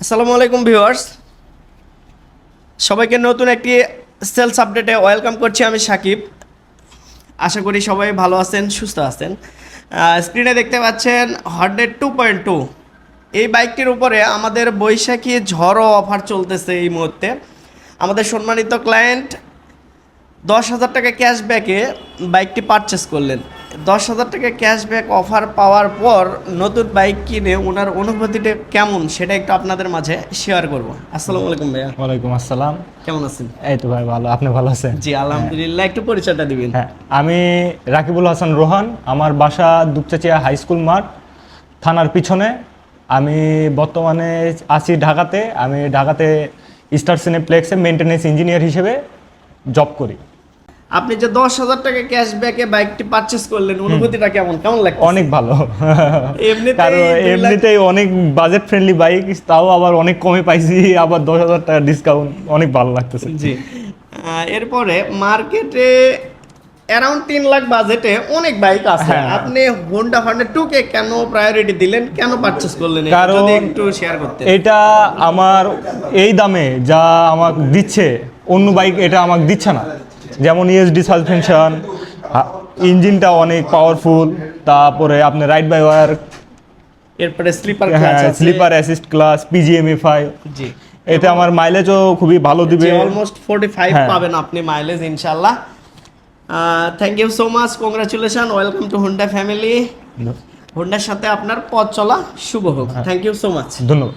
আসসালামু আলাইকুম ভিউয়ার্স, সবাইকে নতুন একটি সেলস আপডেটে ওয়েলকাম করছি। আমি সাকিব। আশা করি সবাই ভালো আছেন, সুস্থ আছেন। স্ক্রিনে দেখতে পাচ্ছেন হর্নেট 2.2। এই বাইকটির উপরে আমাদের বৈশাখী ঝড় অফার চলতেছে এই মুহূর্তে। আমাদের সম্মানিত ক্লায়েন্ট 10,000 টাকা ক্যাশব্যাকে বাইকটি পারচেস করলেন। 10,000 টাকা ক্যাশব্যাক অফার পাওয়ার পর নতুন বাইক কিনে ওনার অনুভূতিটা কেমন সেটা একটু আপনাদের মাঝে শেয়ার করব। আসসালামু আলাইকুম ভাইয়া। ওয়ালাইকুম আসসালাম। কেমন আছেন? এই তো ভাই ভালো, আপনি ভালো আছেন? জি আলহামদুলিল্লাহ। একটু পরিচয়টা দিবেন। হ্যাঁ, আমি রাকিবুল হাসান রোহান। আমার বাসা দুপচাচিয়া হাই স্কুল মাঠ থানার পিছনে। আমি বর্তমানে আছি ঢাকাতে। আমি ঢাকাতে স্টার সিনেপ্লেক্সে মেইনটেনেন্স ইঞ্জিনিয়ার হিসেবে জব করি। আপনি যে 10,000 টাকা ক্যাশব্যাকে বাইকটি পারচেস করলেন, অনুভূতিটা কেমন লাগছে? অনেক ভালো। এমনিতেই কারণ 2 লাখ এমনিতেই অনেক বাজেট ফ্রেন্ডলি বাইক, তাও আবার অনেক কমে পাইছি, আবার 10,000 টাকা ডিসকাউন্ট, অনেক ভালো লাগতেছে। জি। এরপরে মার্কেটে অ্যারাউন্ড 3 লাখ বাজেটে অনেক বাইক আছে। হ্যাঁ। আপনি হোন্ডা হর্নেট 2 কে কেন প্রায়োরিটি দিলেন, কেন পারচেস করলেন, এটা কারণ যদি একটু শেয়ার করতেন। এটা আমার এই দামে যা আমাকে দিচ্ছে অন্য বাইক এটা আমাকে দিচ্ছে না। যেমন ইএসডি সাসপেনশন, ইঞ্জিনটা অনেক পাওয়ারফুল, তারপরে আপনি রাইড বাই ওয়ার, এরপরে স্লিপার ক্লাচ আছে, স্লিপার অ্যাসিস্ট ক্লাস, পিজিএমএ5। জি। এতে আমার মাইলেজও খুবই ভালো দিবে, অলমোস্ট 45 হ্যাঁ। পাবেন আপনি মাইলেজ ইনশাআল্লাহ। Thank you so much, congratulation, welcome to Honda family. হোন্ডার সাথে আপনার পথ চলা শুভ হোক। Thank you so much. ধন্যবাদ।